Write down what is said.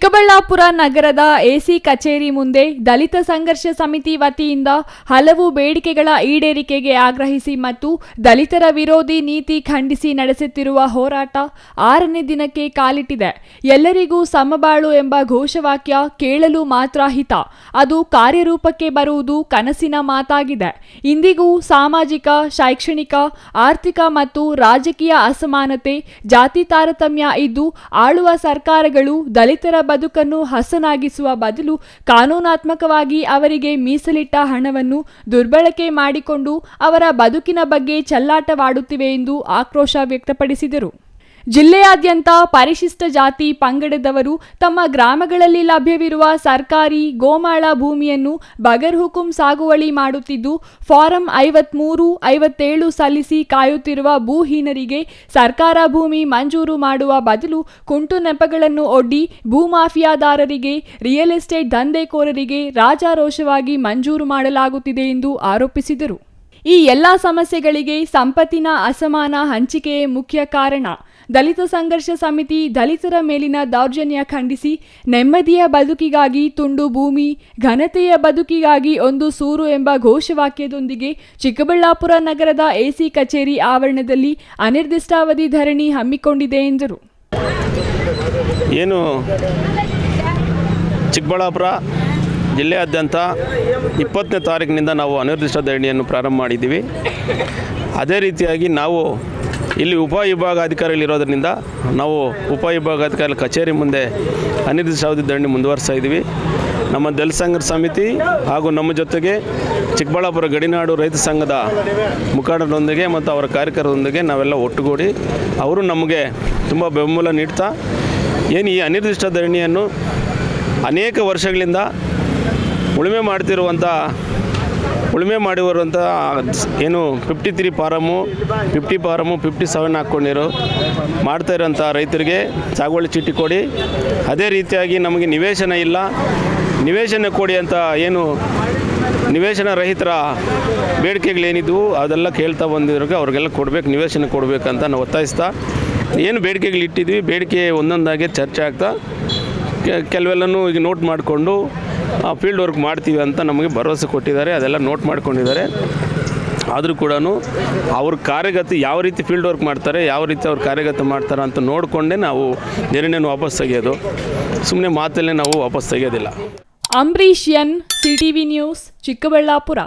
ಚಿಕ್ಕಬಳ್ಳಾಪುರ ನಗರದ ಎಸಿ ಕಚೇರಿ ಮುಂದೆ ದಲಿತ ಸಂಘರ್ಷ ಸಮಿತಿ ವತಿಯಿಂದ ಹಲವು ಬೇಡಿಕೆಗಳ ಈಡೇರಿಕೆಗೆ ಆಗ್ರಹಿಸಿ ಮತ್ತು ದಲಿತರ ವಿರೋಧಿ ನೀತಿ ಖಂಡಿಸಿ ನಡೆಸುತ್ತಿರುವ ಹೋರಾಟ 6ನೇ ದಿನಕ್ಕೆ ಕಾಲಿಟ್ಟಿದೆ. ಎಲ್ಲರಿಗೂ ಸಮಬಾಳು ಎಂಬ ಘೋಷವಾಕ್ಯ ಕೇಳಲು ಮಾತ್ರ ಹಿತ, ಅದು ಕಾರ್ಯರೂಪಕ್ಕೆ ಬರುವುದು ಕನಸಿನ ಮಾತಾಗಿದೆ. ಇಂದಿಗೂ ಸಾಮಾಜಿಕ, ಶೈಕ್ಷಣಿಕ, ಆರ್ಥಿಕ ಮತ್ತು ರಾಜಕೀಯ ಅಸಮಾನತೆ, ಜಾತಿ ತಾರತಮ್ಯ ಇದ್ದು ಆಳುವ ಸರ್ಕಾರಗಳು ದಲಿತರ ಬದುಕನ್ನು ಹಸನಾಗಿಸುವ ಬದಲು ಕಾನೂನಾತ್ಮಕವಾಗಿ ಅವರಿಗೆ ಮೀಸಲಿಟ್ಟ ಹಣವನ್ನು ದುರ್ಬಳಕೆ ಮಾಡಿಕೊಂಡು ಅವರ ಬದುಕಿನ ಬಗ್ಗೆ ಚೆಲ್ಲಾಟವಾಡುತ್ತಿವೆ ಎಂದು ಆಕ್ರೋಶ ವ್ಯಕ್ತಪಡಿಸಿದರು. ಜಿಲ್ಲೆಯಾದ್ಯಂತ ಪರಿಶಿಷ್ಟ ಜಾತಿ ಪಂಗಡದವರು ತಮ್ಮ ಗ್ರಾಮಗಳಲ್ಲಿ ಲಭ್ಯವಿರುವ ಸರ್ಕಾರಿ ಗೋಮಾಳ ಭೂಮಿಯನ್ನು ಬಗರ್ಹುಕುಂ ಸಾಗುವಳಿ ಮಾಡುತ್ತಿದ್ದು, ಫಾರಂ 53, 57 ಸಲ್ಲಿಸಿ ಕಾಯುತ್ತಿರುವ ಭೂಹೀನರಿಗೆ ಸರ್ಕಾರ ಭೂಮಿ ಮಂಜೂರು ಮಾಡುವ ಬದಲು ಕುಂಟು ನೆಪಗಳನ್ನು ಒಡ್ಡಿ ಭೂಮಾಫಿಯಾದಾರರಿಗೆ, ರಿಯಲ್ ಎಸ್ಟೇಟ್ ದಂಧೆಕೋರರಿಗೆ ರಾಜಾರೋಷವಾಗಿ ಮಂಜೂರು ಮಾಡಲಾಗುತ್ತಿದೆ ಎಂದು ಆರೋಪಿಸಿದರು. ಈ ಎಲ್ಲ ಸಮಸ್ಯೆಗಳಿಗೆ ಸಂಪತ್ತಿನ ಅಸಮಾನ ಹಂಚಿಕೆಯೇ ಮುಖ್ಯ ಕಾರಣ. ದಲಿತ ಸಂಘರ್ಷ ಸಮಿತಿ ದಲಿತರ ಮೇಲಿನ ದೌರ್ಜನ್ಯ ಖಂಡಿಸಿ ನೆಮ್ಮದಿಯ ಬದುಕಿಗಾಗಿ ತುಂಡು ಭೂಮಿ, ಘನತೆಯ ಬದುಕಿಗಾಗಿ ಒಂದು ಸೂರು ಎಂಬ ಘೋಷವಾಕ್ಯದೊಂದಿಗೆ ಚಿಕ್ಕಬಳ್ಳಾಪುರ ನಗರದ ಎಸಿ ಕಚೇರಿ ಆವರಣದಲ್ಲಿ ಅನಿರ್ದಿಷ್ಟಾವಧಿ ಧರಣಿ ಹಮ್ಮಿಕೊಂಡಿದೆ ಎಂದರು. ಏನು ಚಿಕ್ಕಬಳ್ಳಾಪುರ ಜಿಲ್ಲೆಯಾದ್ಯಂತ 20ನೇ ತಾರೀಕಿನಿಂದ ನಾವು ಅನಿರ್ದಿಷ್ಟ ಧರಣಿಯನ್ನು ಪ್ರಾರಂಭ ಮಾಡಿದ್ದೀವಿ. ಅದೇ ರೀತಿಯಾಗಿ ನಾವು ಇಲ್ಲಿ ಉಪವಿಭಾಗಾಧಿಕಾರಿಗಳಿರೋದ್ರಿಂದ ನಾವು ಉಪವಿಭಾಗಾಧಿಕಾರಿ ಕಚೇರಿ ಮುಂದೆ ಅನಿರ್ದಿಷ್ಟಾವಧಿ ಧರಣಿ ಮುಂದುವರಿಸ್ತಾ ಇದ್ದೀವಿ. ನಮ್ಮ ದಲಿತ ಸಂಘರ್ಷ ಸಮಿತಿ ಹಾಗೂ ನಮ್ಮ ಜೊತೆಗೆ ಚಿಕ್ಕಬಳ್ಳಾಪುರ ಗಡಿನಾಡು ರೈತ ಸಂಘದ ಮುಖಂಡರೊಂದಿಗೆ ಮತ್ತು ಅವರ ಕಾರ್ಯಕರ್ತರೊಂದಿಗೆ ನಾವೆಲ್ಲ ಒಟ್ಟುಗೂಡಿ ಅವರು ನಮಗೆ ತುಂಬ ಬೆಂಬಲ ನೀಡ್ತಾ ಏನು ಈ ಅನಿರ್ದಿಷ್ಟ ಧರಣಿಯನ್ನು ಅನೇಕ ವರ್ಷಗಳಿಂದ ಉಳುಮೆ ಮಾಡಿರುವಂಥ ಏನು 53 ಫಾರಮು, 50 ಫಾರಮು, 57 ಹಾಕ್ಕೊಂಡಿರೋ ಮಾಡ್ತಾ ಇರೋಂಥ ರೈತರಿಗೆ ಸಾಗುವಳಿ ಚೀಟಿ ಕೊಡಿ, ಅದೇ ರೀತಿಯಾಗಿ ನಮಗೆ ನಿವೇಶನ ಇಲ್ಲ, ನಿವೇಶನ ಕೊಡಿ ಅಂತ ಏನು ನಿವೇಶನ ರಹಿತರ ಬೇಡಿಕೆಗಳೇನಿದ್ವು ಅದೆಲ್ಲ ಕೇಳ್ತಾ ಬಂದಿರೋರಿಗೆ ಅವ್ರಿಗೆಲ್ಲ ಕೊಡಬೇಕು, ನಿವೇಶನ ಕೊಡಬೇಕಂತ ನಾವು ಒತ್ತಾಯಿಸ್ತಾ ಏನು ಬೇಡಿಕೆಗಳಿಟ್ಟಿದ್ವಿ, ಬೇಡಿಕೆ ಒಂದೊಂದಾಗಿ ಚರ್ಚೆ ಆಗ್ತಾ ಕೆಲವೆಲ್ಲನೂ ಈಗ ನೋಟ್ ಮಾಡಿಕೊಂಡು ಫೀಲ್ಡ್ ವರ್ಕ್ ಮಾಡ್ತೀವಿ ಅಂತ ನಮಗೆ ಭರವಸೆ ಕೊಟ್ಟಿದ್ದಾರೆ. ಅದೆಲ್ಲ ನೋಟ್ ಮಾಡ್ಕೊಂಡಿದ್ದಾರೆ. ಆದರೂ ಕೂಡ ಅವ್ರ ಕಾರ್ಯಗತ ಯಾವ ರೀತಿ ಫೀಲ್ಡ್ ವರ್ಕ್ ಮಾಡ್ತಾರೆ, ಯಾವ ರೀತಿ ಅವ್ರು ಕಾರ್ಯಗತ ಮಾಡ್ತಾರೆ ಅಂತ ನೋಡಿಕೊಂಡೇ ನಾವು ಧರಣಿಯನ್ನು ವಾಪಸ್ ತೆಗೆಯೋದು, ಸುಮ್ಮನೆ ಮಾತಲ್ಲೇ ನಾವು ವಾಪಸ್ ತೆಗೆಯೋದಿಲ್ಲ. Ambareesh N, CTV news, Chikkaballapur.